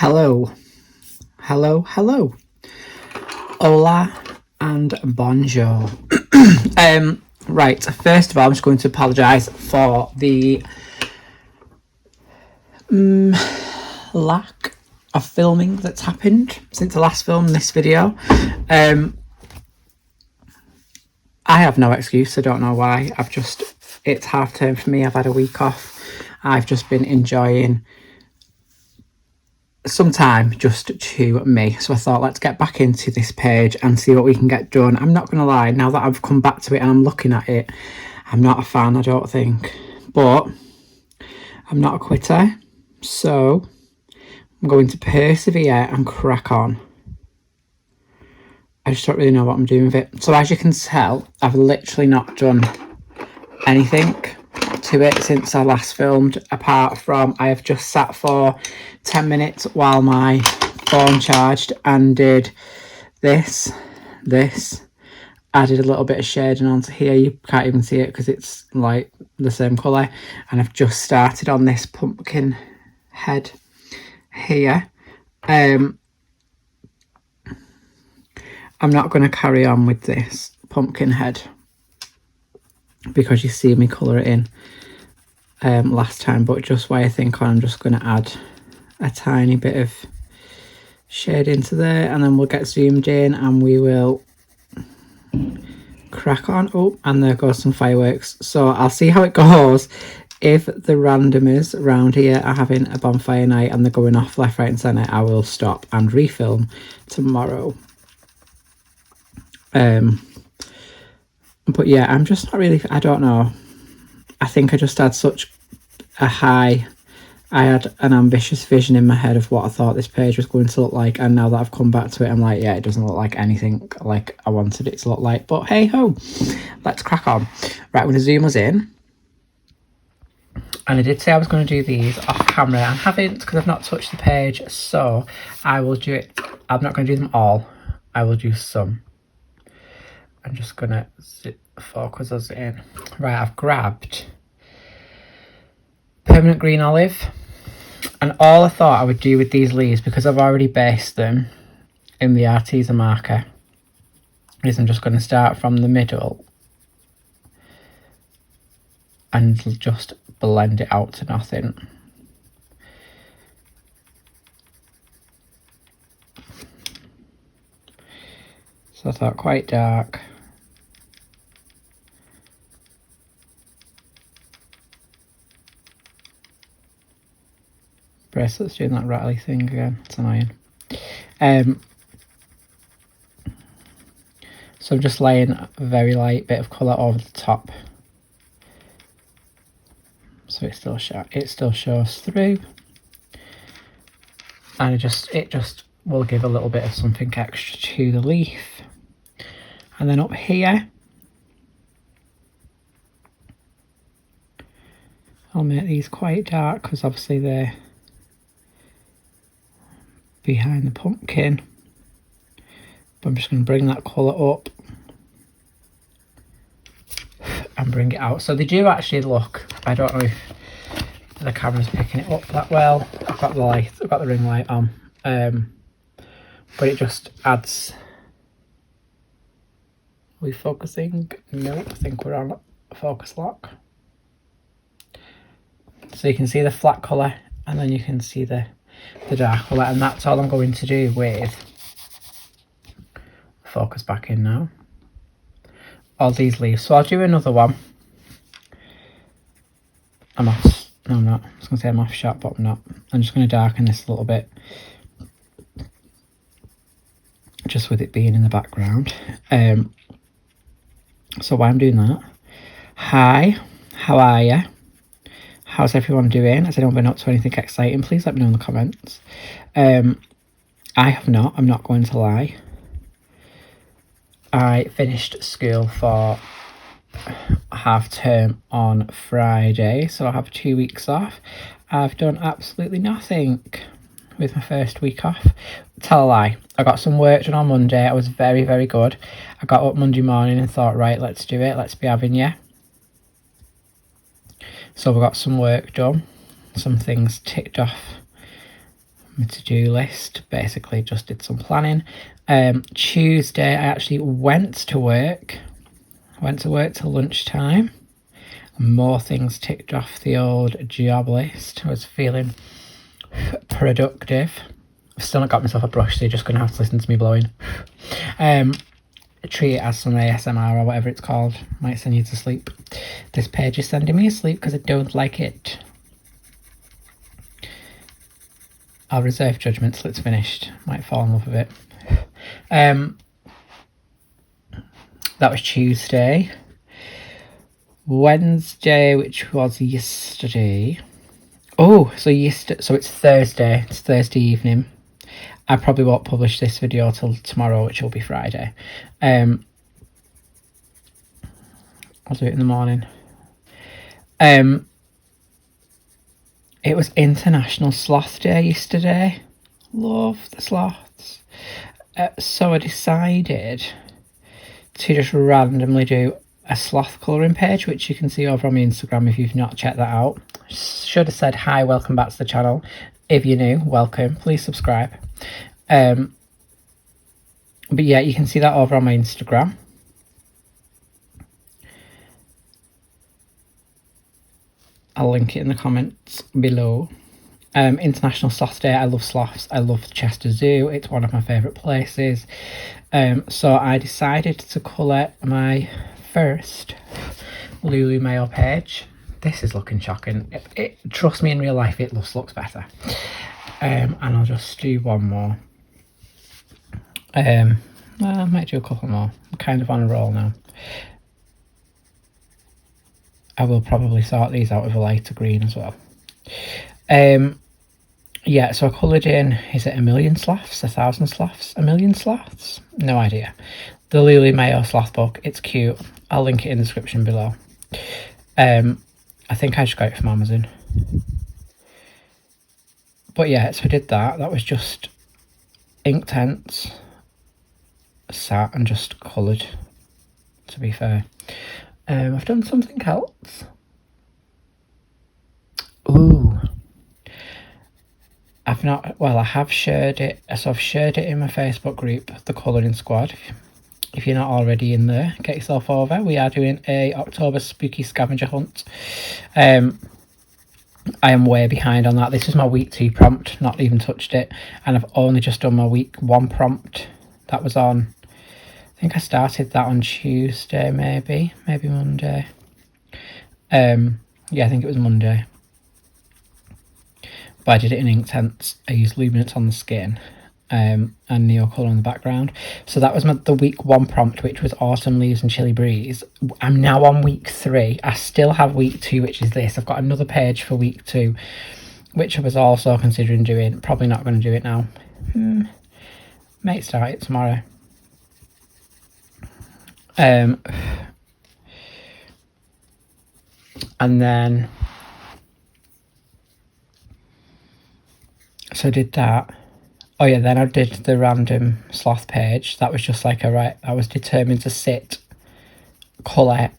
Hello, hello, hola and bonjour. Right, first of all, I'm just going to apologise for the lack of filming that's happened since I last filmed this video. I have no excuse, I don't know why. It's half term for me, I've had a week off. I've just been enjoying some time just to me, so I thought let's get back into this page and see what we can get done. I'm not gonna lie, now that I've come back to it and I'm looking at it, I'm not a fan, I don't think, but I'm not a quitter, so I'm going to persevere and crack on. I just don't really know what I'm doing with it. So as you can tell, I've literally not done anything to it since I last filmed, apart from I have just sat for 10 minutes while my phone charged and did this, added a little bit of shading onto here. You can't even see it because it's like the same colour, and I've just started on this pumpkin head here. I'm not going to carry on with this pumpkin head because you see me colour it in last time, but just where I think I'm just going to add a tiny bit of shade into there, and then we'll get zoomed in and we will crack on. Oh, and there goes some fireworks. So I'll see how it goes. If the randomers around here are having a bonfire night and they're going off left, right and centre, I will stop and refilm tomorrow. But yeah, I'm just not really, I don't know. I think I just had such a high, I had an ambitious vision in my head of what I thought this page was going to look like, and now that I've come back to it, I'm like, yeah, it doesn't look like anything like I wanted it to look like, but hey ho, let's crack on. Right, I'm going to zoom us in. And I did say I was going to do these off camera. I haven't, because I've not touched the page, so I will do it. I'm not going to do them all. I will do some. I'm just going to focus us in. Right, I've grabbed permanent green olive. And all I thought I would do with these leaves, because I've already based them in the arteza marker, is I'm just going to start from the middle and just blend it out to nothing. So I thought quite dark. Bracelet's doing that rattly thing again, it's annoying. So I'm just laying a very light bit of colour over the top, so it still shows through, and it just will give a little bit of something extra to the leaf. And then up here I'll make these quite dark because obviously they're behind the pumpkin, but I'm just going to bring that colour up and bring it out. So they do actually look, I don't know if the camera's picking it up that well. I've got the ring light on, but it just adds. Are we focusing? No, I think we're on focus lock. So you can see the flat colour and then you can see the dark colour, and that's all I'm going to do with, focus back in now, all these leaves. So I'll do another one. I'm off. No, I'm not. I was going to say I'm off shot, but I'm not. I'm just going to darken this a little bit, just with it being in the background. So while I'm doing that, hi, how are you? How's everyone doing? Has anyone been up to anything exciting? Please let me know in the comments. I have not, I'm not going to lie. I finished school for half term on Friday, so I have 2 weeks off. I've done absolutely nothing with my first week off. Tell a lie, I got some work done on Monday. I was very, very good. I got up Monday morning and thought, right, let's do it, let's be having you. So we got some work done, some things ticked off my to-do list. Basically just did some planning. Tuesday I actually went to work till lunchtime. More things ticked off the old job list. I was feeling productive. I've still not got myself a brush, so you're just going to have to listen to me blowing. Treat it as some ASMR or whatever it's called. Might send you to sleep. This page is sending me asleep because I don't like it. I'll reserve judgment till it's finished. Might fall in love with it. That was Tuesday. Wednesday, which was yesterday. Oh, so it's Thursday. It's Thursday evening. I probably won't publish this video till tomorrow, which will be Friday. I'll do it in the morning. It was International Sloth Day yesterday. Love the sloths. So I decided to just randomly do a sloth colouring page, which you can see over on my Instagram if you've not checked that out. Should have said hi, welcome back to the channel. If you're new, welcome. Please subscribe. But yeah, you can see that over on my Instagram. I'll link it in the comments below. International Sloth Day. I love sloths. I love Chester Zoo. It's one of my favourite places. So I decided to colour my first Lulu Mayo page. This is looking shocking. Trust me, in real life it looks better. And I'll just do one more. I might do a couple more. I'm kind of on a roll now. I will probably sort these out with a lighter green as well. Yeah, so I coloured in, is it 1,000,000 sloths, 1,000 sloths, 1,000,000 sloths? No idea. The Lulu Mayo sloth book, it's cute. I'll link it in the description below. I think I just got it from Amazon. But yeah, so I did that. That was just Inktense, sat and just coloured, to be fair. I've done something else. Ooh. I have shared it. So I've shared it in my Facebook group, the Colouring Squad. If you're not already in there, get yourself over. We are doing a October spooky scavenger hunt. I am way behind on that. This is my week 2 prompt, not even touched it. And I've only just done my week 1 prompt. That was on, I think I started that on Tuesday, maybe Monday. Yeah, I think it was Monday. But I did it in Inktense. I used luminance on the skin and neo colour in the background. So that was the week 1 prompt, which was autumn leaves and chilly breeze. I'm now on week 3. I still have week 2, which is this. I've got another page for week 2, which I was also considering doing. Probably not going to do it now. Might start it tomorrow. And then so I did that. Oh yeah, then I did the random sloth page. That was just like I was determined to sit, colour,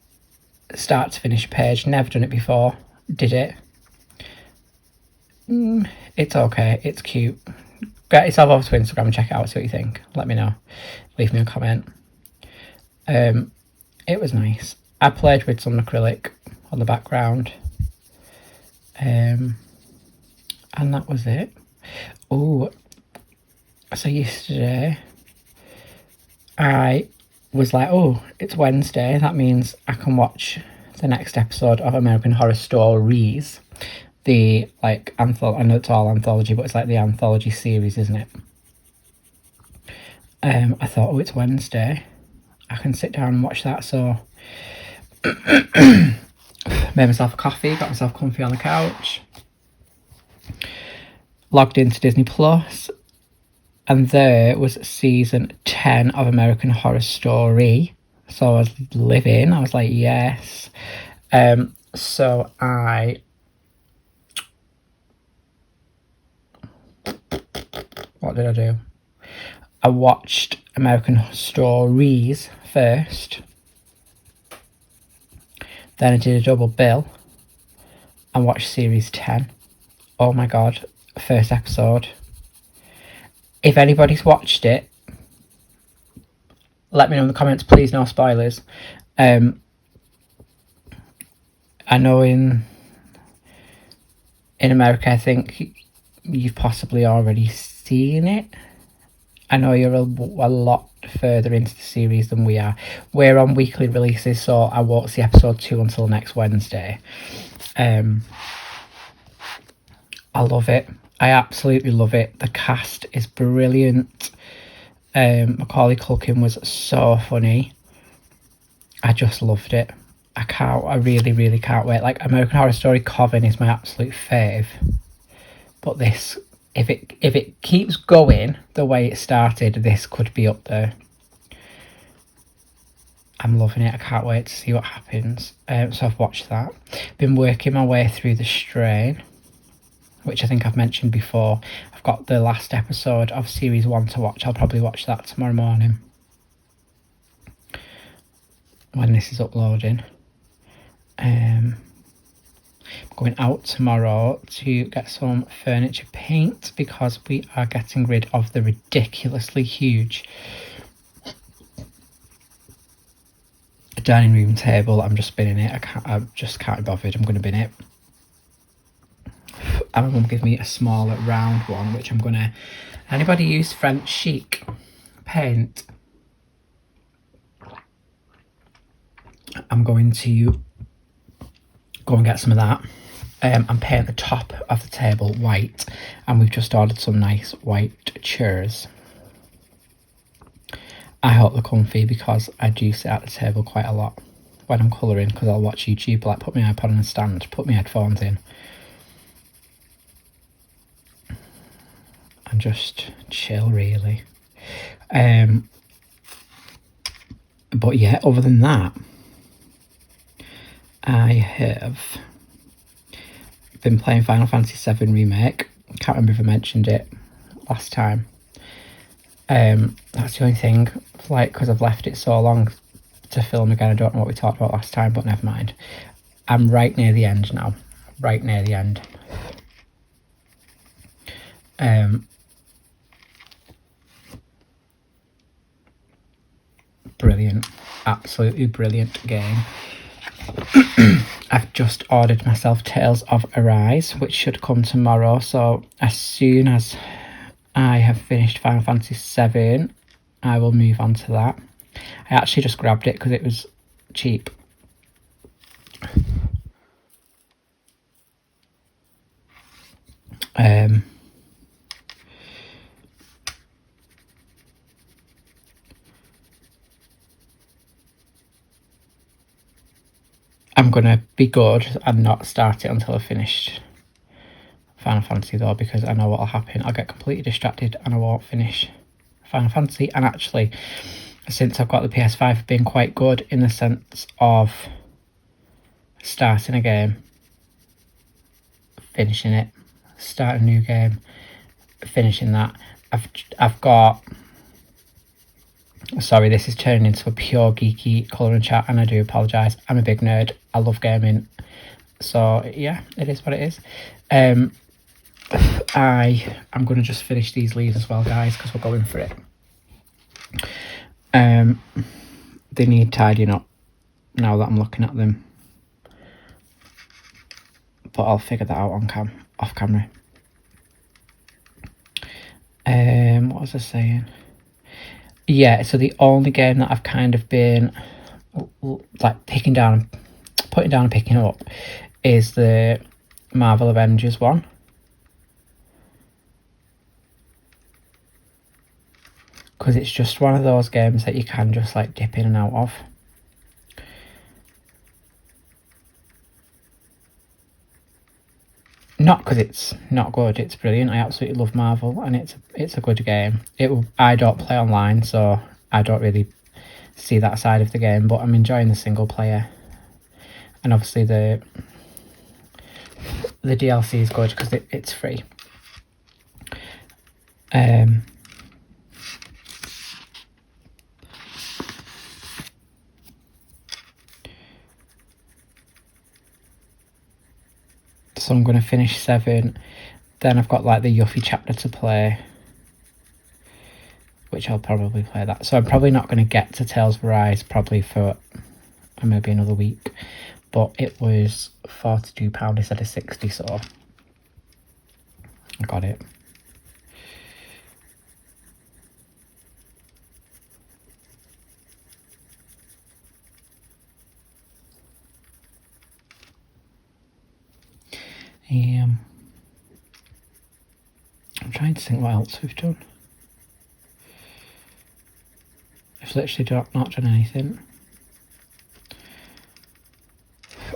start to finish page. Never done it before. Did it. It's okay. It's cute. Get yourself over to Instagram and check it out. See what you think. Let me know. Leave me a comment. It was nice. I played with some acrylic on the background. And that was it. Oh, so yesterday I was like, oh, it's Wednesday. That means I can watch the next episode of American Horror Stories. The, like, I know it's all anthology, but it's like the anthology series, isn't it? I thought, oh, it's Wednesday. I can sit down and watch that, so made myself a coffee, got myself comfy on the couch, logged into Disney Plus, and there was season 10 of American Horror Story. So I was living. I was like, yes. So what did I do? I watched American Horror Stories first. Then I did a double bill and watched series 10. Oh my god, first episode. if anybody's watched it, let me know in the comments, please, no spoilers. I know in America, I think you've possibly already seen it. I know you're a lot further into the series than we are. We're on weekly releases, so I won't see episode 2 until next Wednesday. I love it. I absolutely love it. The cast is brilliant. Macaulay Culkin was so funny. I just loved it. I really can't wait. Like, American Horror Story Coven is my absolute fave. But this, if it keeps going the way it started, this could be up there. I'm loving it. I can't wait to see what happens. So I've watched that. Been working my way through The Strain, which I think I've mentioned before. I've got the last episode of series 1 to watch. I'll probably watch that tomorrow morning when this is uploading. I'm going out tomorrow to get some furniture paint because we are getting rid of the ridiculously huge dining room table. I'm just binning it. I just can't be bothered. I'm going to bin it. And I'm going to give me a smaller round one, which I'm going to... Anybody use French Chic paint? I'm going to go and get some of that and paint the top of the table white. And we've just ordered some nice white chairs. I hope they're comfy because I do sit at the table quite a lot when I'm colouring, because I'll watch YouTube, like put my iPod on a stand, put my headphones in and just chill, really. But yeah, other than that, I have been playing Final Fantasy VII Remake. Can't remember if I mentioned it last time. That's the only thing, like, because I've left it so long to film again. I don't know what we talked about last time, but never mind. I'm right near the end now. Right near the end. Brilliant. Absolutely brilliant game. I've just ordered myself Tales of Arise, which should come tomorrow. So as soon as I have finished Final Fantasy VII, I will move on to that. I actually just grabbed it because it was cheap. I'm going to be good and not start it until I've finished Final Fantasy though, because I know what will happen. I'll get completely distracted and I won't finish Final Fantasy. And actually, since I've got the PS5, I've been quite good in the sense of starting a game, finishing it, start a new game, finishing that. I've got... Sorry, this is turning into a pure geeky colouring chat and I do apologise. I'm a big nerd. I love gaming. So yeah, it is what it is. I'm going to just finish these leaves as well, guys, because we're going for it. They need tidying up now that I'm looking at them. But I'll figure that out off camera. What was I saying? Yeah, so the only game that I've kind of been like putting down and picking up is the Marvel Avengers one. Because it's just one of those games that you can just like dip in and out of. Not because it's not good, it's brilliant. I absolutely love Marvel and it's a good game. I don't play online, so I don't really see that side of the game, but I'm enjoying the single player. And obviously the DLC is good because it's free. So I'm going to finish 7. Then I've got like the Yuffie chapter to play. which I'll probably play that. So I'm probably not going to get to Tales of Arise probably for maybe another week. But it was £42 instead of 60, so I got it. I'm trying to think what else we've done. I've literally not done anything.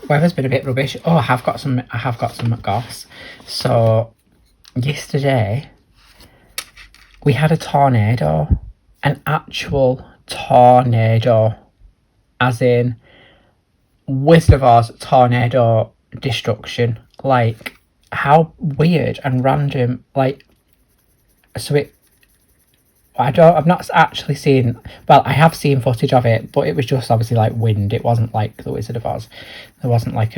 Weather's been a bit rubbish. Oh, I have got some goss. So yesterday we had a tornado, an actual tornado, as in Wizard of Oz tornado destruction. Like, how weird and random. Like, so I've not actually seen, well, I have seen footage of it, but it was just obviously like wind. It wasn't like the Wizard of Oz. There wasn't like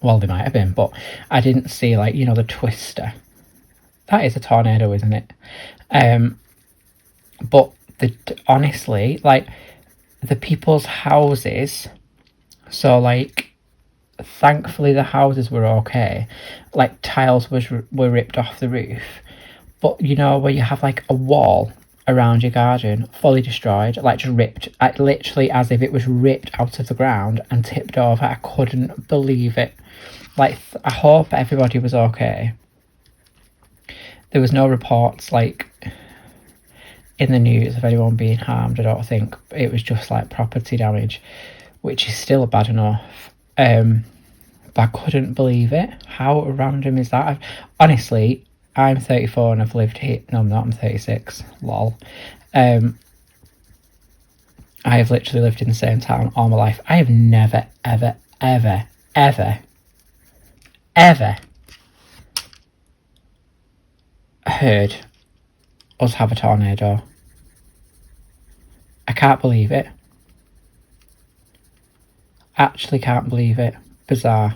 well, there might have been, but I didn't see, like, you know, the twister. That is a tornado, isn't it? But honestly, like, the people's houses, so like, thankfully the houses were okay. Like, tiles were ripped off the roof, but you know where you have like a wall around your garden fully destroyed, like just ripped, like, literally as if it was ripped out of the ground and tipped over. I couldn't believe it. Like, I hope everybody was okay. There was no reports like in the news of anyone being harmed, I don't think. It was just like property damage, which is still bad enough. But I couldn't believe it. How random is that? Honestly, I'm 34 and I've lived here. No, I'm not. I'm 36. Lol. I have literally lived in the same town all my life. I have never, ever, ever, ever, ever heard us have a tornado. I can't believe it. Actually can't believe it. Bizarre.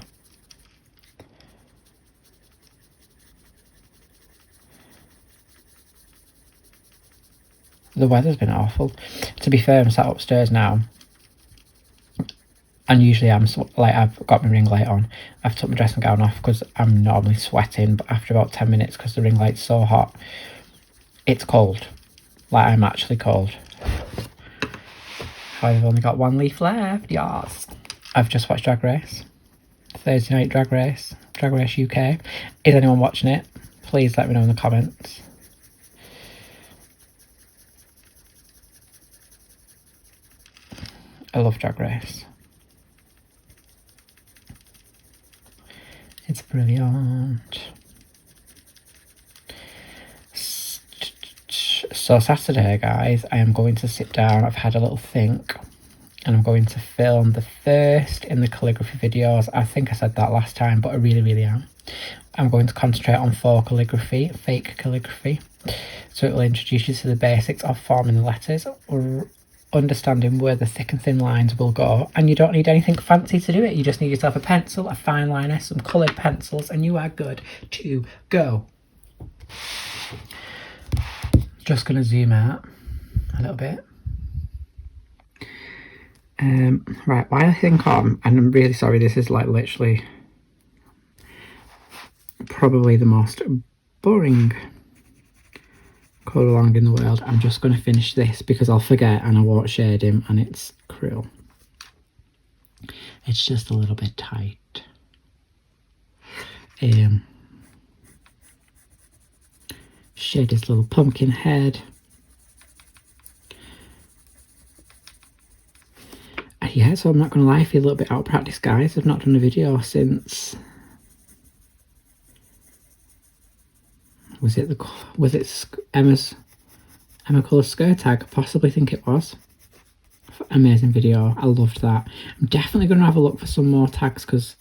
The weather's been awful. To be fair, I'm sat upstairs now, and usually I've got my ring light on. I've took my dressing gown off because I'm normally sweating, but after about 10 minutes, because the ring light's so hot, it's cold. Like, I'm actually cold. I've only got one leaf left, yes. I've just watched Drag Race. Thursday night Drag Race UK. Is anyone watching it? Please let me know in the comments. I love Drag Race. It's brilliant. So Saturday, guys, I am going to sit down. I've had a little think, and I'm going to film the first in the calligraphy videos. I think I said that last time, but I really, really am. I'm going to concentrate on fake calligraphy. So it will introduce you to the basics of forming the letters, or understanding where the thick and thin lines will go, and you don't need anything fancy to do it. You just need yourself a pencil, a fine liner, some coloured pencils, and you are good to go. Just going to zoom out a little bit. Right, while I think on, and I'm really sorry, this is like literally probably the most boring colour along in the world. I'm just going to finish this because I'll forget and I won't shade him, and it's cruel. It's just a little bit tight. Shade his little pumpkin head. Yeah, so I'm not going to lie, I feel a little bit out of practice, guys. I've not done a video since... Was it Emma Colour skirt tag? I possibly think it was. Amazing video. I loved that. I'm definitely going to have a look for some more tags because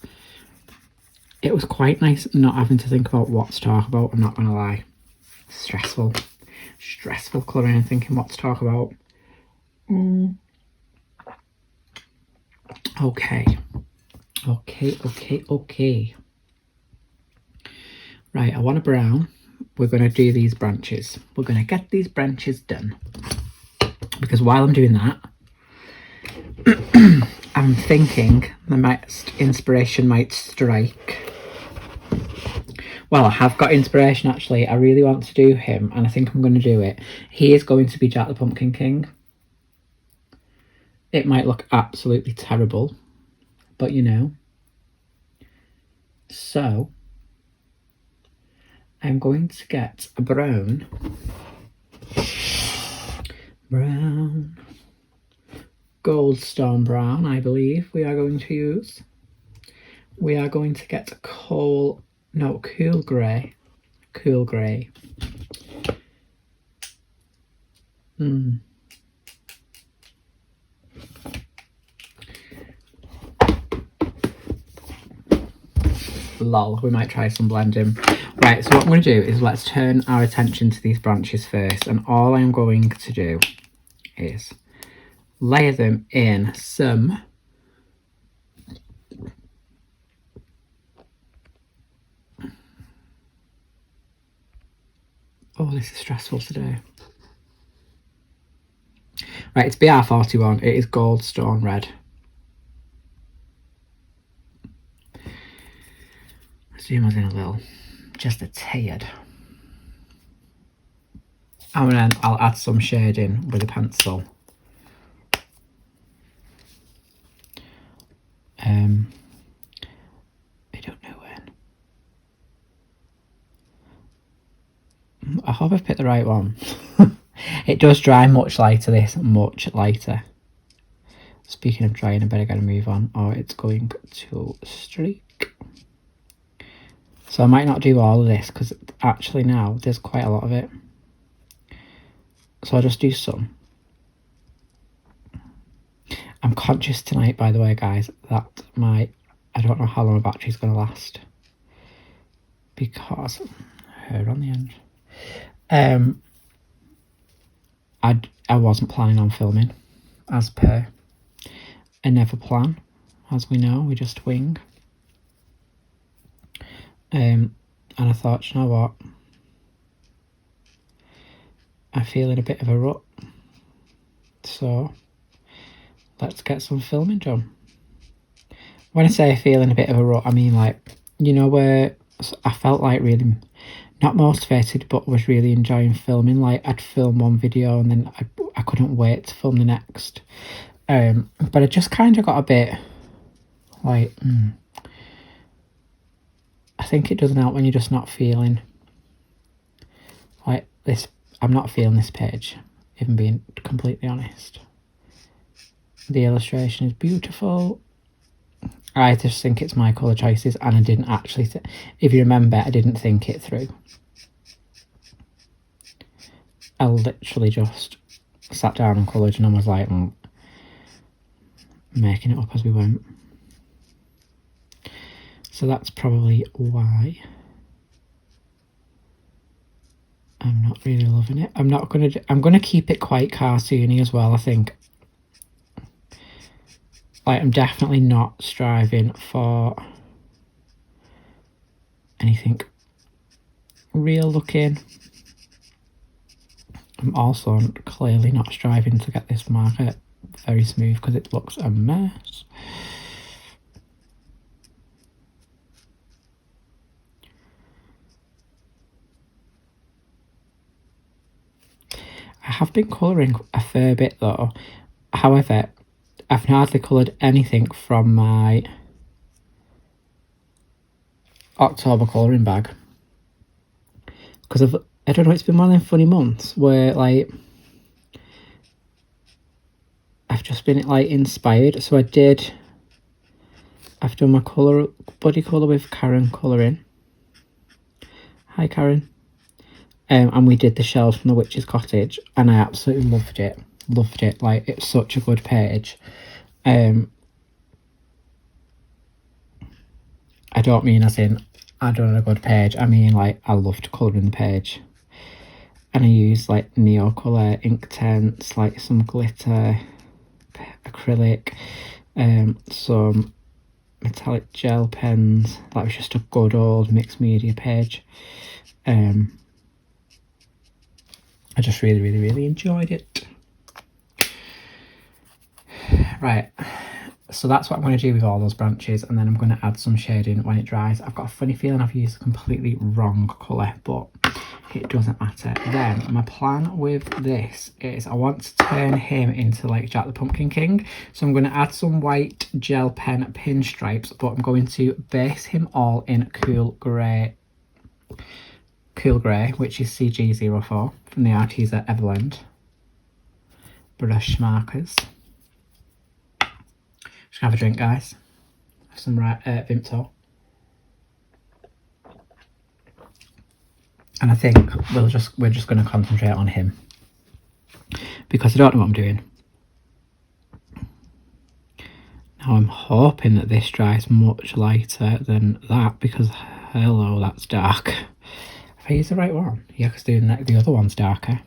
it was quite nice not having to think about what to talk about. I'm not going to lie. Stressful colouring and thinking what to talk about. Okay. Right, I want a brown. we're going to do these branches. We're going to get these branches done. Because while I'm doing that, I'm thinking the inspiration might strike. Well, I have got inspiration actually. I really want to do him, and I think I'm going to do it. He is going to be Jack the Pumpkin King. It might look absolutely terrible, but you know. So, I'm going to get a brown, Goldstone brown, I believe we are going to use. We are going to get cool grey. Cool grey. Lol, we might try some blending. Right, so what I'm going to do is let's turn our attention to these branches first, and all I'm going to do is layer them in some oh, this is stressful today. Right, it's BR41. It is Goldstone red. Zoom us in a little, just a tad. And then I'll add some shading with a pencil. I don't know when. I hope I've picked the right one. It does dry much lighter, this, much lighter. Speaking of drying, I better get a move on, or it's going to streak. So I might not do all of this, because actually now there's quite a lot of it. So I'll just do some. I'm conscious tonight, by the way, guys, that I don't know how long my battery's going to last. Because, her on the end. I wasn't planning on filming, as per. I never plan, as we know, we just wing. And I thought, you know what? I feel in a bit of a rut. So, let's get some filming done. When I say I feel in a bit of a rut, I mean like, you know, where I felt like really not motivated, but was really enjoying filming. Like I'd film one video and then I couldn't wait to film the next. But I just kind of got a bit like, I think it doesn't help when you're just not feeling like this. I'm not feeling this page, even being completely honest. The illustration is beautiful. I just think it's my colour choices, and I didn't actually, if you remember, I didn't think it through. I literally just sat down and coloured and I was like, making it up as we went. So that's probably why I'm not really loving it. I'm gonna keep it quite cartoony as well, I think. Like, I'm definitely not striving for anything real looking. I'm also clearly not striving to get this marker very smooth because it looks a mess. I have been colouring a fair bit though. However, I've hardly coloured anything from my October colouring bag. Because I don't know, it's been one of them funny months where like I've just been like inspired. So I've done my body colour with Karen colouring. Hi Karen. And we did the shells from the Witch's Cottage and I absolutely loved it. Loved it. Like, it's such a good page. I don't mean as in I done a good page. I mean like I loved colouring the page. And I used like Neocolour, Inktense, like some glitter, acrylic, some metallic gel pens. That was just a good old mixed media page. I just really enjoyed it. Right, so that's what I'm going to do with all those branches, and then I'm going to add some shading when it dries. I've got a funny feeling I've used a completely wrong colour, but it doesn't matter. Then my plan with this is I want to turn him into like Jack the Pumpkin King. So I'm going to add some white gel pen pinstripes, but I'm going to base him all in cool grey, which is CG04 from the Arteza Everblend brush markers. Just gonna have a drink, guys. Have some Vimto. And I think we're just going to concentrate on him because I don't know what I'm doing. Now I'm hoping that this dries much lighter than that because, hello, that's dark. Have I used the right one? Yeah, because the other one's darker.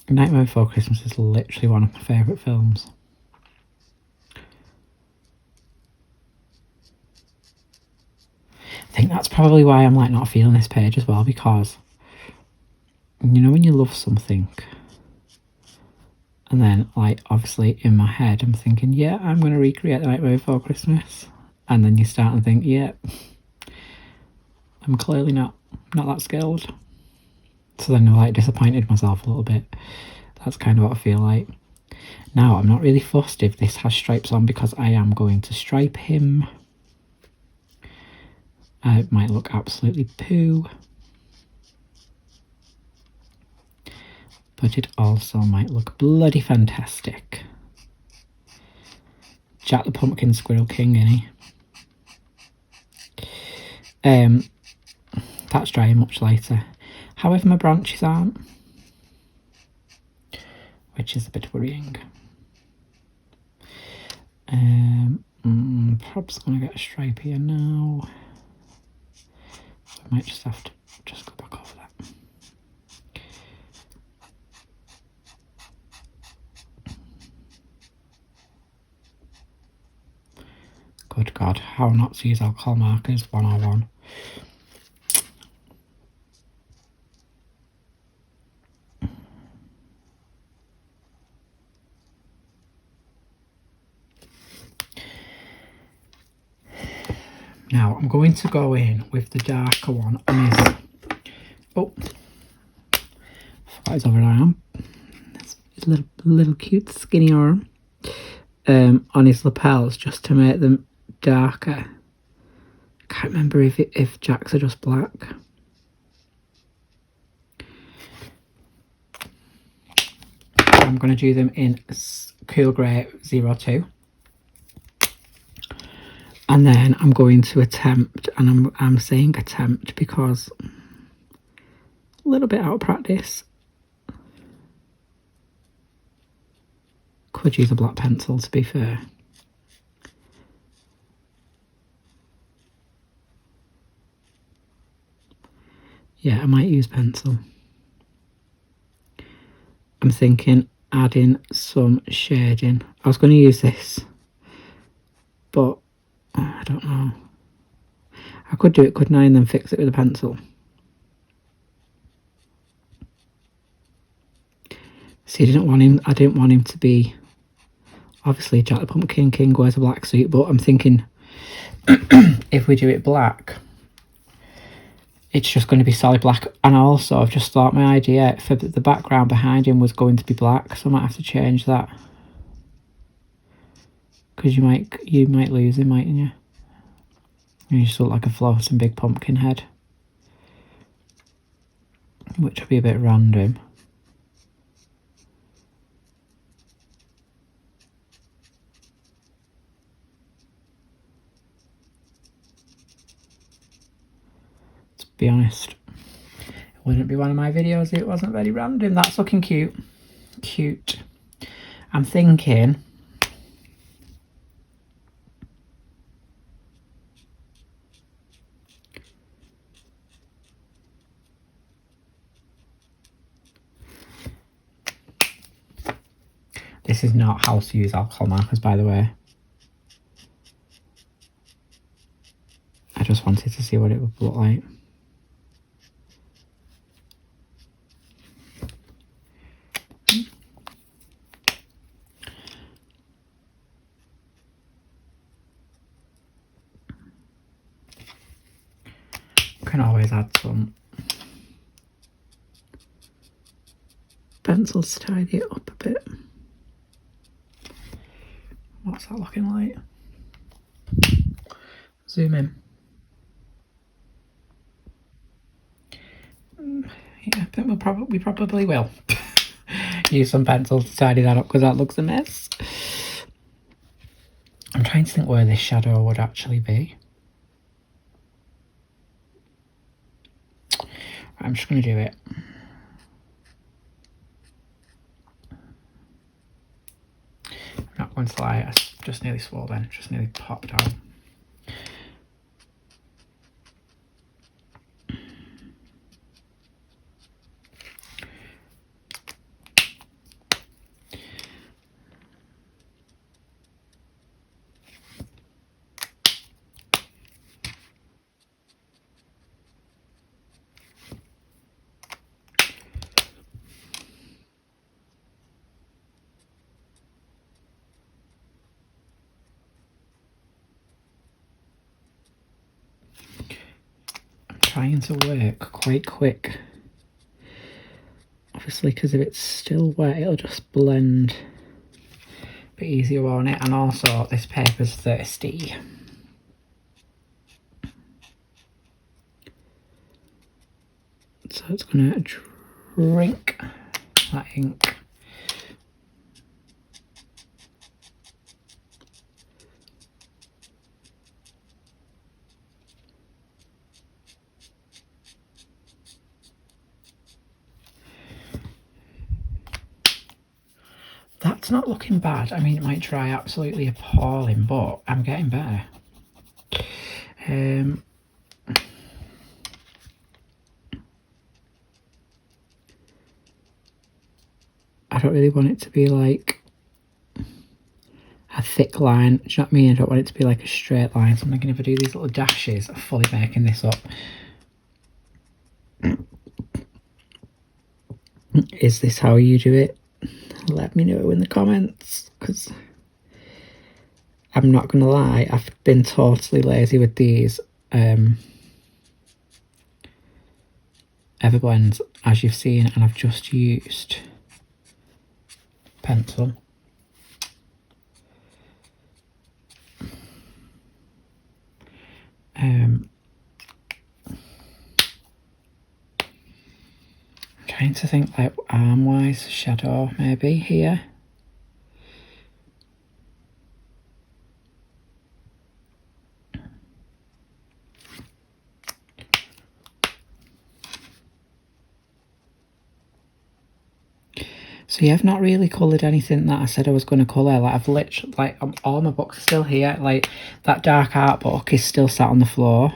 Nightmare Before Christmas is literally one of my favourite films. I think that's probably why I'm like not feeling this page as well, because you know when you love something and then like obviously in my head I'm thinking, yeah, I'm going to recreate The Nightmare Before Christmas, and then you start and think, yeah, I'm clearly not that skilled. So then I like disappointed myself a little bit. That's kind of what I feel like. Now I'm not really fussed if this has stripes on because I am going to stripe him. It might look absolutely poo, but it also might look bloody fantastic. Jack the Pumpkin Squirrel King, innit? That's drying much lighter. However, my branches aren't, which is a bit worrying. Perhaps going to get a stripe here now. So I might just have to just go back over that. Good God, how not to use alcohol markers 101. Now I'm going to go in with the darker one on his, oh, forgot his other arm. That's his little cute skinny arm. On his lapels just to make them darker. I can't remember if Jack's are just black. I'm going to do them in Cool Grey 02. And then I'm going to attempt, and I'm saying attempt because a little bit out of practice. Could use a black pencil, to be fair. Yeah, I might use pencil. I'm thinking adding some shading. I was going to use this, but I don't know. I could do it, couldn't I, and then fix it with a pencil. See, I didn't want him to be, obviously Jack the Pumpkin King wears a black suit, but I'm thinking if we do it black, it's just going to be solid black. And also I've just thought my idea for the background behind him was going to be black, so I might have to change that. Because you might lose him, mightn't you? You just look like a floating big pumpkin head, which will be a bit random. To be honest, it wouldn't be one of my videos if it wasn't very random. That's looking cute. Cute. I'm thinking This is not how to use alcohol markers, by the way. I just wanted to see what it would look like. Can always add some pencils to tidy it up a bit. What's that looking like? Zoom in. Yeah, I think we probably will use some pencils to tidy that up because that looks a mess. I'm trying to think where this shadow would actually be. I'm just going to do it. I'm not going to lie, I just nearly swore then, just nearly popped out. Trying to work quite quick, obviously, because if it's still wet it'll just blend a bit easier on it, and also this paper's thirsty. So it's going to drink that ink. That's not looking bad. I mean, it might dry absolutely appalling, but I'm getting better. I don't really want it to be like a thick line. Do you know what I mean? I don't want it to be like a straight line. So I'm thinking if I do these little dashes, I'm fully making this up. Is this how you do it? Let me know in the comments, because I'm not gonna lie, I've been totally lazy with these everblends, as you've seen, and I've just used pencil. Trying to think like arm-wise, shadow maybe here. So yeah, I've not really coloured anything that I said I was going to colour. Like I've literally, like all my books are still here. Like that dark art book is still sat on the floor.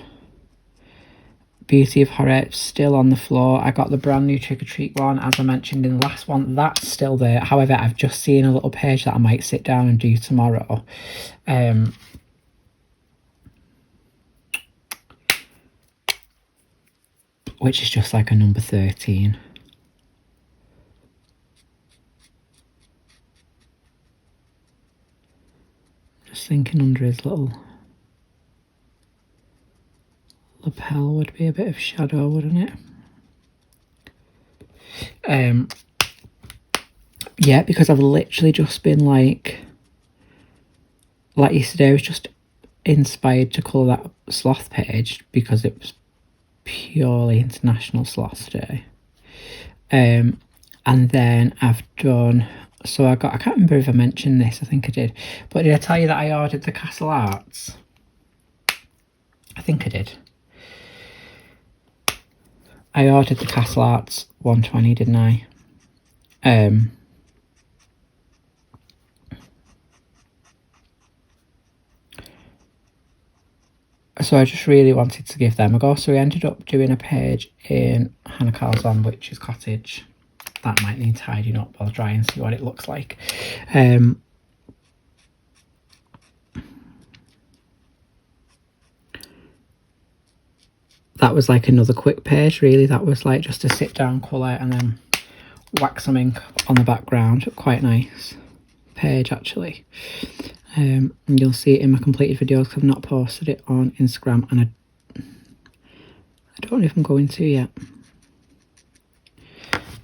Beauty of Horror still on the floor. I got the brand new Trick or Treat one, as I mentioned in the last one. That's still there. However, I've just seen a little page that I might sit down and do tomorrow. Which is just like a number 13. Just thinking under his little lapel would be a bit of shadow, wouldn't it? Yeah, because I've literally just been like yesterday I was just inspired to colour that sloth page because it was purely International Sloth Day. And then I've done, so I can't remember if I mentioned this, I think I did, but did I tell you that I ordered the Castell Arts? I think I did. I ordered the Castell Arts 120, didn't I? So I just really wanted to give them a go. So we ended up doing a page in Hannah Calzon Witch's Cottage. that might need tidying up. I'll try and see what it looks like. That was like another quick page, really. That was like just a sit down colour and then whack some ink on the background. Quite nice page, actually. And you'll see it in my completed videos because I've not posted it on Instagram, and I don't know if I'm going to yet.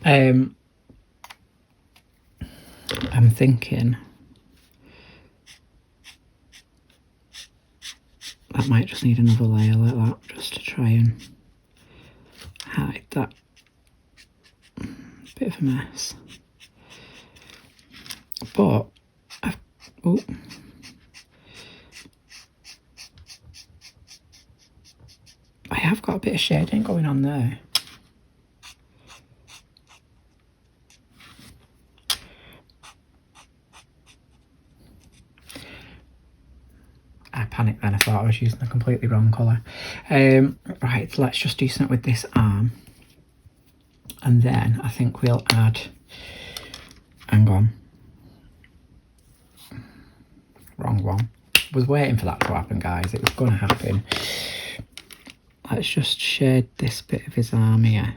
I'm thinking that might just need another layer like that, just to try and hide that bit of a mess. But I have got a bit of shading going on there. I panicked then, I thought I was using the completely wrong colour. Right, let's just do something with this arm. And then I think we'll add, hang on, wrong one. Was waiting for that to happen, guys. It was going to happen. Let's just shade this bit of his arm here.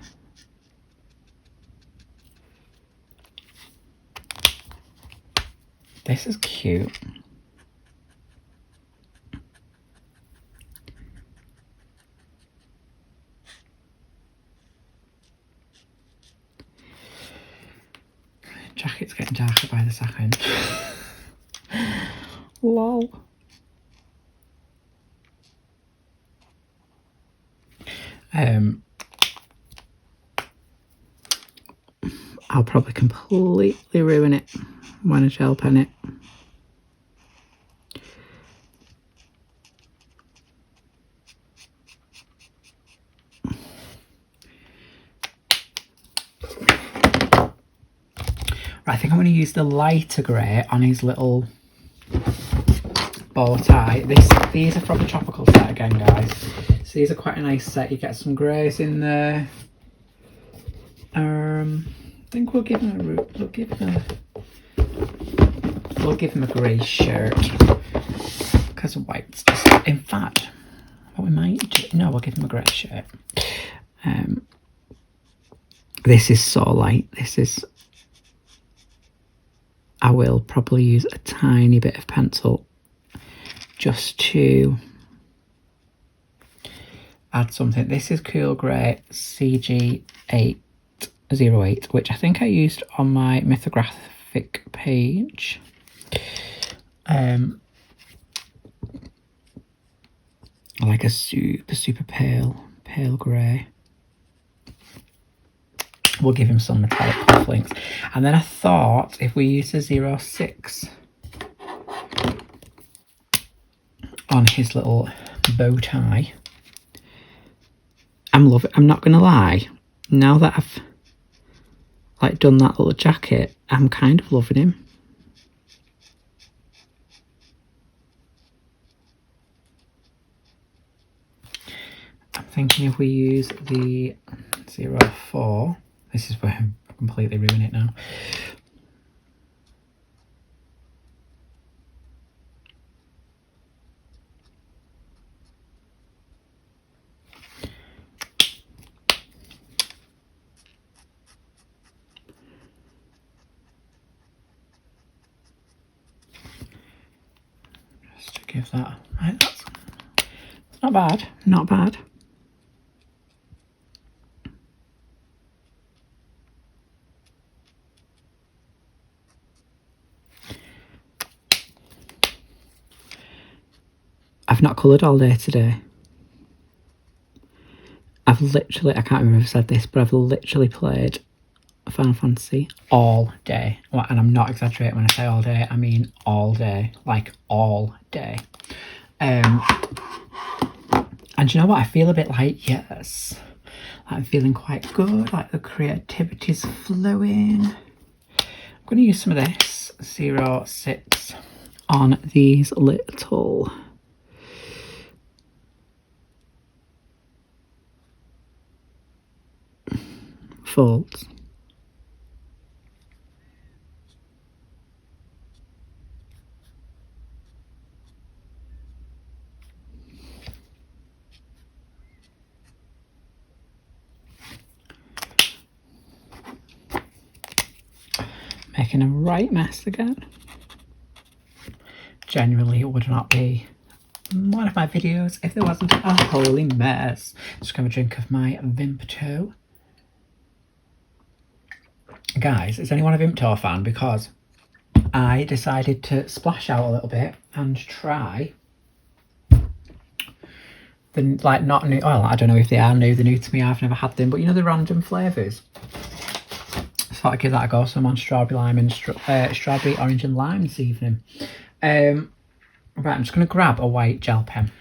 This is cute. Jacket's getting darker by the second. Lol. I'll probably completely ruin it when I gel pen it. Right, I think I'm going to use the lighter grey on his little bow tie. These are from the tropical set again, guys. So these are quite a nice set. You get some greys in there. I think we'll give him a grey shirt because white's just, in fact, what we might do, no, we'll give him a grey shirt. This is so light. I will probably use a tiny bit of pencil just to add something. This is Cool Grey CG808, which I think I used on my mythographic page. Like a super pale grey. We'll give him some metallic cufflinks. And then I thought if we use a 06 on his little bow tie, I'm not gonna lie, now that I've like done that little jacket, I'm kind of loving him. I'm thinking if we use the 04, this is where I'm completely ruining it now. Just to give that, right, that's not bad, not bad. I've not coloured all day today. I've literally, I can't remember if I said this, but I've literally played Final Fantasy all day. Well, and I'm not exaggerating when I say all day, I mean all day, like all day. And you know what, I feel a bit like, yes, I'm feeling quite good, like the creativity's flowing. I'm going to use some of this 06 on these little folds. making a right mess again. Generally, it would not be one of my videos if there wasn't a holy mess. Just gonna have a drink of my Vimto. Guys, is anyone a Vimto fan? Because I decided to splash out a little bit and try the, like, not new, well, I don't know if they are new, they're new to me, I've never had them, but you know the random flavours? So I'd give that a go. So I'm on strawberry, lime and strawberry, orange and lime this evening. Right, I'm just going to grab a white gel pen.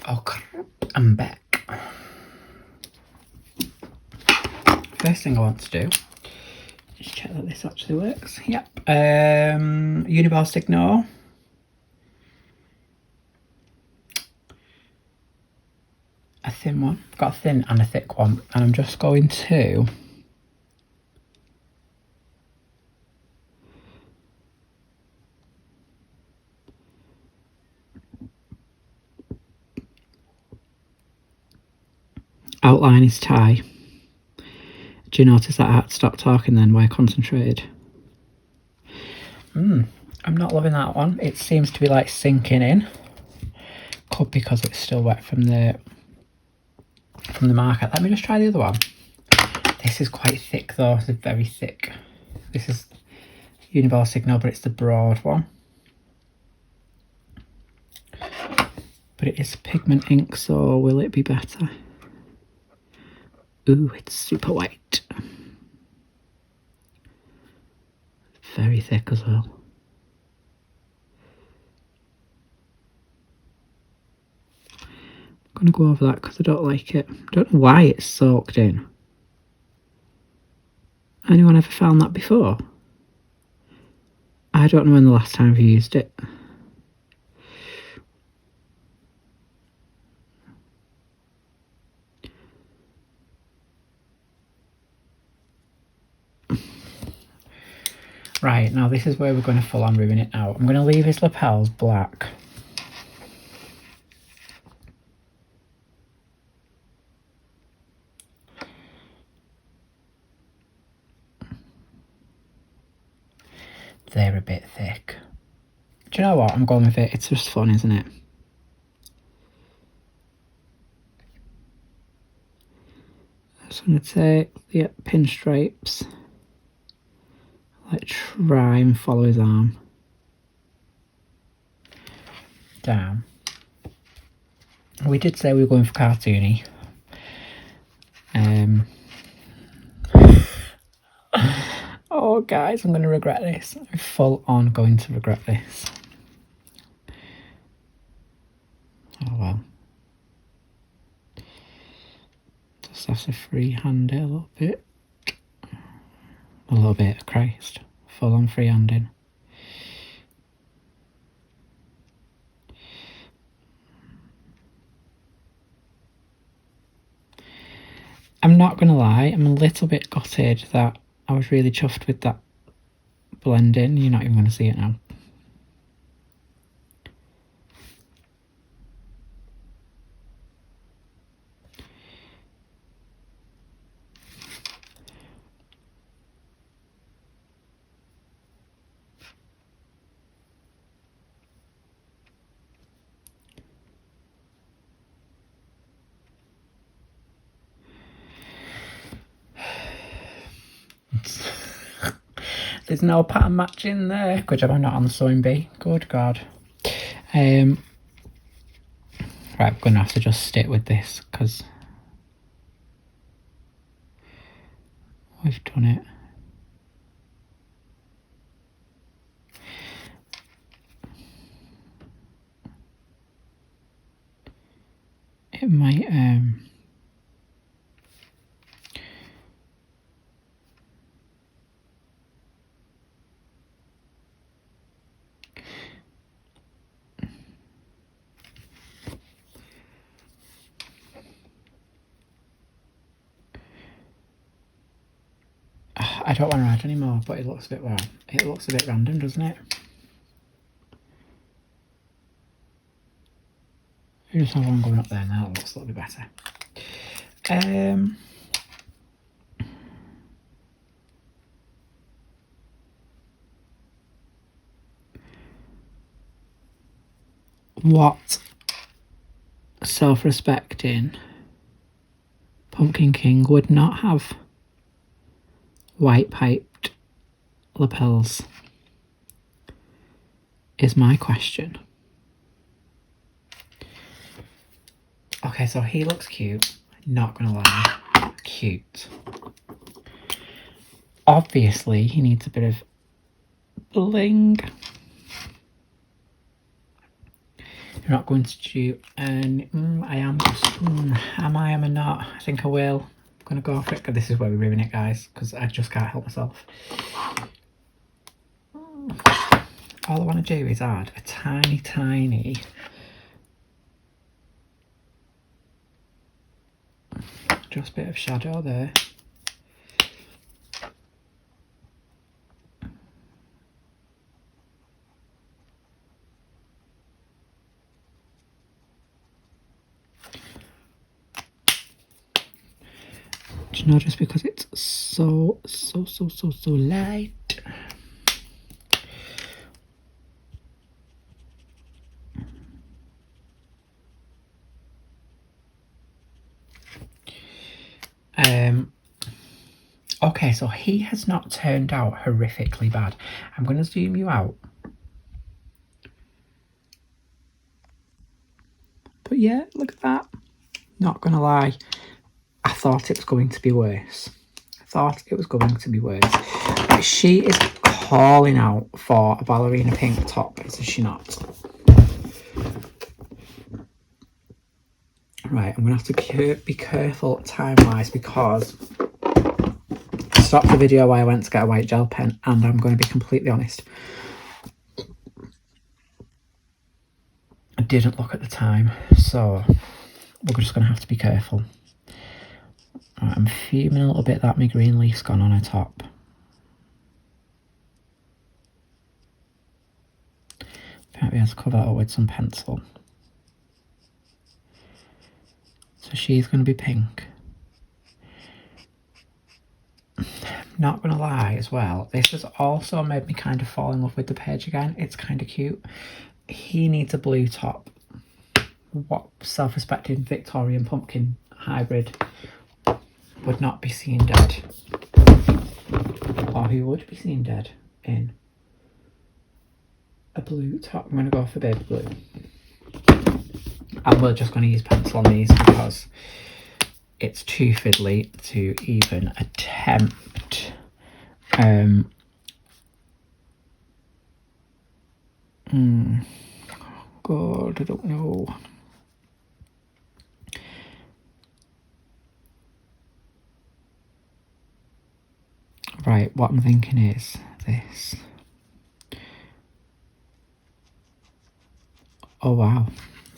Oh crap, I'm back. First thing I want to do is check that this actually works. Yep. Uniball Signal. A thin one. I've got a thin and a thick one, and I'm just going to outline his tie. Do you notice that I had to stop talking then while I concentrated? I'm not loving that one. It seems to be like sinking in. Could be because it's still wet from the marker. Let me just try the other one. This is quite thick though. It's very thick. This is Uniball Signal, but it's the broad one. But it is pigment ink, so will it be better? Ooh, it's super white. Very thick as well. I'm going to go over that because I don't like it. I don't know why it's soaked in. Anyone ever found that before? I don't know when the last time I've used it. Right, now this is where we're going to full on ruin it now. I'm going to leave his lapels black. They're a bit thick. Do you know what? I'm going with it. It's just fun, isn't it? So I'm going to take the pinstripes. Like, try and follow his arm down. We did say we were going for cartoony. Oh guys, I'm going to regret this. I'm full on going to regret this. Oh well. Just have to freehand it a little bit. A little bit, Christ. Full on freehanding. I'm not going to lie, I'm a little bit gutted that I was really chuffed with that blending. You're not even going to see it now. There's no pattern matching there. Good job I'm not on the sewing bee. Good God. Right, we're going to have to just stick with this because we've done it. It might I don't want to add anymore, but it looks a bit, well, it looks a bit random, doesn't it? We just have one going up there now, it looks a little bit better. what self-respecting Pumpkin King would not have white piped lapels is my question. Okay, so he looks cute, not gonna lie, cute. Obviously, he needs a bit of bling. I'm not going to do, and I am just, am I not? I think I will. I'm gonna go for it, because this is where we ruin it, guys, because I just can't help myself. All I want to do is add a tiny just bit of shadow there. Do you know, just because it's so light. Okay, so he has not turned out horrifically bad. I'm going to zoom you out. But yeah, look at that. Not going to lie, I thought it was going to be worse. But she is calling out for a ballerina pink top, is she not? Right, I'm going to have to be careful time-wise, because I stopped the video while I went to get a white gel pen, and I'm going to be completely honest, I didn't look at the time, so we're just going to have to be careful. Right, I'm fuming a little bit that my green leaf's gone on her top. Might be able to cover that up with some pencil. So she's going to be pink. Not going to lie as well, this has also made me kind of fall in love with the page again. It's kind of cute. He needs a blue top. What self-respecting Victorian pumpkin hybrid would not be seen dead? Or who would be seen dead in a blue top? I'm going to go for baby blue. And we're just going to use pencil on these because it's too fiddly to even attempt. God, I don't know. Right, what I'm thinking is this. Oh wow,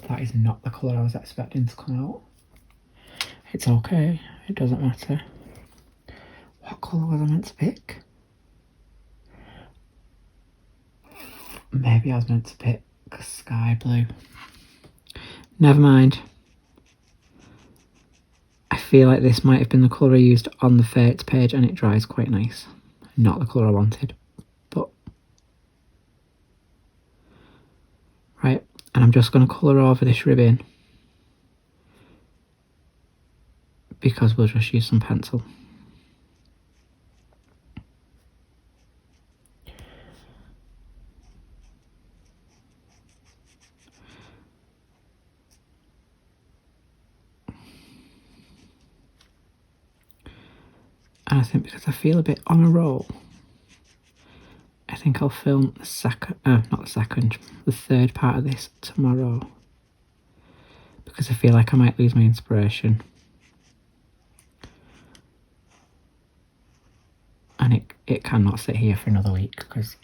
that is not the colour I was expecting to come out. It's okay, it doesn't matter. What colour was I meant to pick? Maybe I was meant to pick sky blue. Never mind. I feel like this might have been the colour I used on the Fates page, and it dries quite nice. Not the colour I wanted, but... Right, and I'm just going to colour over this ribbon, because we'll just use some pencil. And I think because I feel a bit on a roll, I think I'll film the third part of this tomorrow, because I feel like I might lose my inspiration. And it cannot sit here for another week, because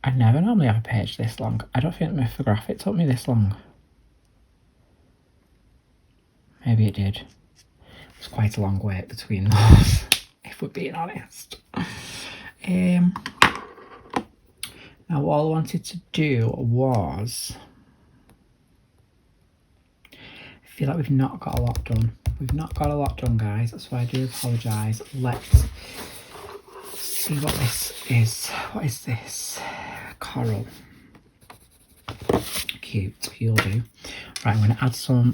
I never normally have a page this long. I don't think my photographic took me this long. Maybe it did. It was quite a long wait between those, if we're being honest. Now all I wanted to do was... I feel like we've not got a lot done. We've not got a lot done, guys, so I do apologise. Let's see what this is. What is this? Coral. cute. You'll do. Right, I'm going to add some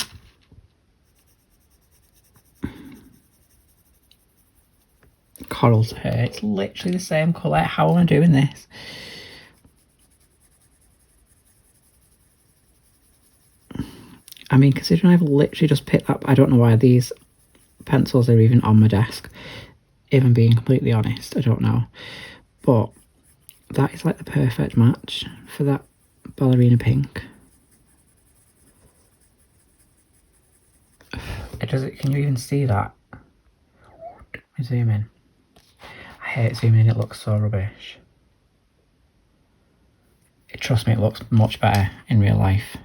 coral to her. It's literally the same colour. How am I doing this? I mean, considering I've literally just picked up, I don't know why these pencils are even on my desk. If I'm being completely honest, I don't know. But that is like the perfect match for that ballerina pink. Can you even see that? Let me zoom in. I hate zooming in, it looks so rubbish. Trust me, it looks much better in real life.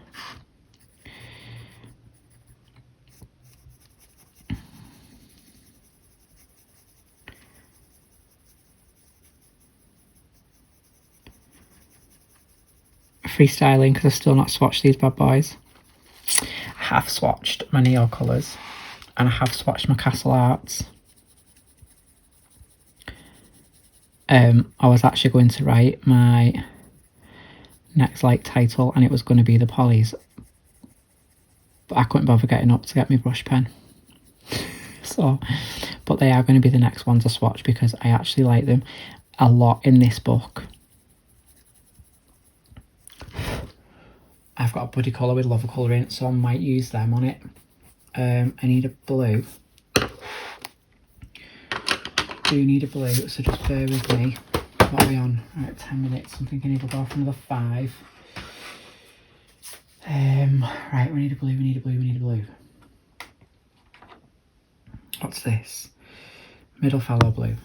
Freestyling because I've still not swatched these bad boys. I have swatched my Neo colours and I have swatched my Castle Arts. I was actually going to write my next like title and it was going to be the polys, but I couldn't bother getting up to get my brush pen. So, but they are going to be the next ones I swatch because I actually like them a lot in this book. I've got a buddy colour with Love Colour in it, so I might use them on it. I need a blue. Do need a blue, so just bear with me. What are we on? Right, 10 minutes. I'm thinking it'll go for another 5. Right, we need a blue, we need a blue, we need a blue. What's this? Middle Fallow blue.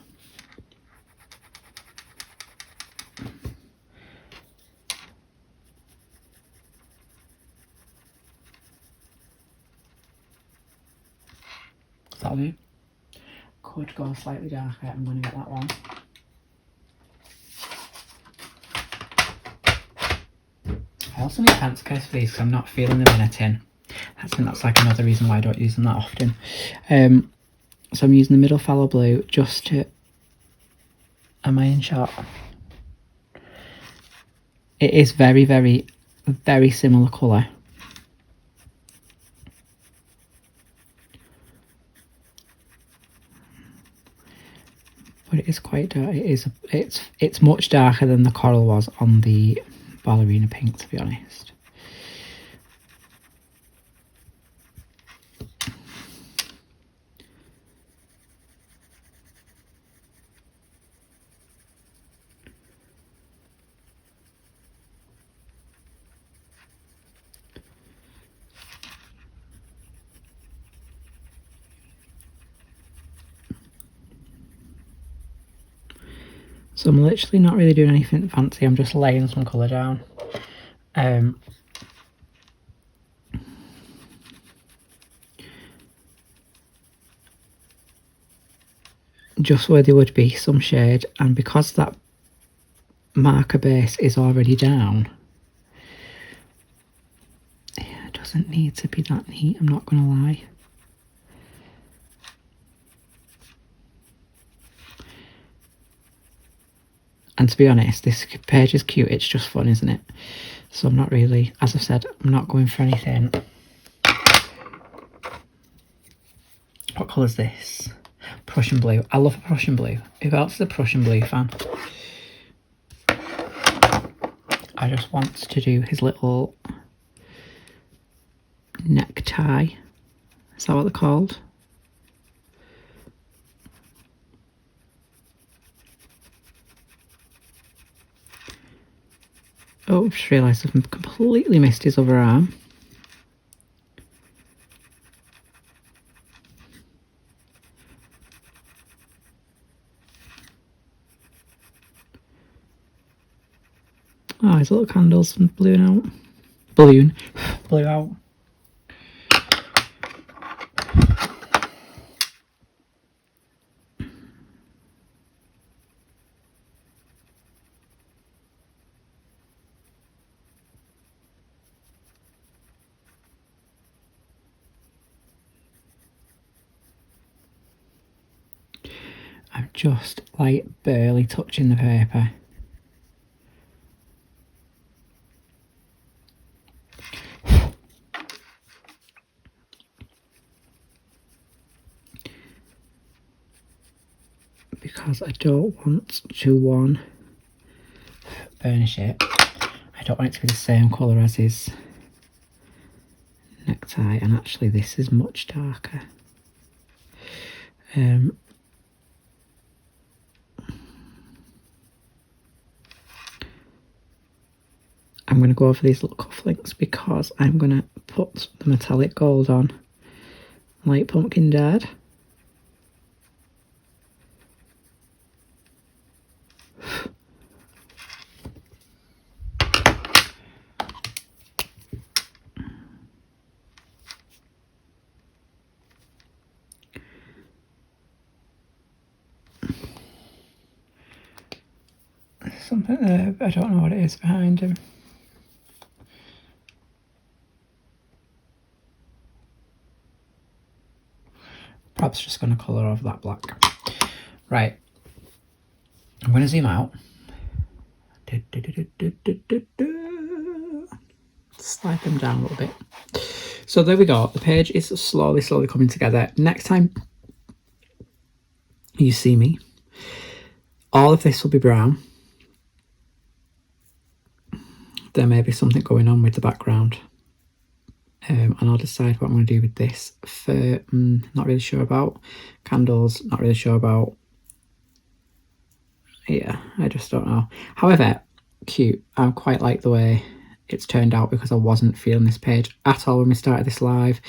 That'll do. Could go slightly darker, I'm going to get that one. I also need a pencil case for these because I'm not feeling them in a tin. I think that's like another reason why I don't use them that often. So I'm using the Middle Fallow blue just to... Am I in shot? It is very, very, very similar colour. But it is quite dark. It's much darker than the coral was on the ballerina pink, to be honest. So I'm literally not really doing anything fancy, I'm just laying some colour down. Just where there would be some shade, and because that marker base is already down, it doesn't need to be that neat, I'm not going to lie. And to be honest, this page is cute, it's just fun, isn't it? So I'm not really, as I've said, I'm not going for anything. What colour is this? Prussian blue. I love a Prussian blue. Who else is a Prussian blue fan? I just want to do his little necktie. Is that what they're called? Oh, I've just realised I've completely missed his other arm. Oh, his little candles blew out. Blew out. I'm just like barely touching the paper. because I don't want to burnish it. I don't want it to be the same colour as his necktie, and actually this is much darker. I'm going to go over these little cufflinks because I'm going to put the metallic gold on like Pumpkin Dad. Something there, but I don't know what it is behind him. Perhaps just going to colour over that black. Right, I'm going to zoom out. Slide them down a little bit. So there we go. The page is slowly coming together. Next time you see me, all of this will be brown. There may be something going on with the background. And I'll decide what I'm going to do with this. Not really sure about. Candles, not really sure about. Yeah, I just don't know. However, cute. I quite like the way it's turned out because I wasn't feeling this page at all when we started this live.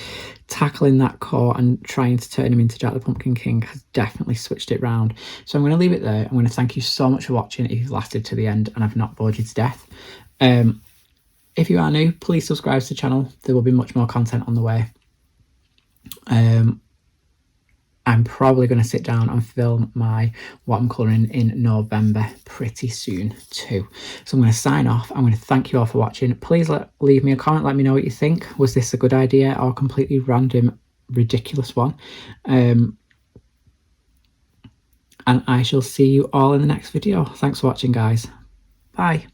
Tackling that core and trying to turn him into Jack the Pumpkin King has definitely switched it round. So I'm going to leave it there. I'm going to thank you so much for watching if you've lasted to the end and I've not bored you to death. If you are new, please subscribe to the channel. There will be much more content on the way. I'm probably going to sit down and film what I'm colouring in November pretty soon too. So I'm going to sign off. I'm going to thank you all for watching. Please leave me a comment. Let me know what you think. Was this a good idea or a completely random, ridiculous one? And I shall see you all in the next video. Thanks for watching, guys. Bye.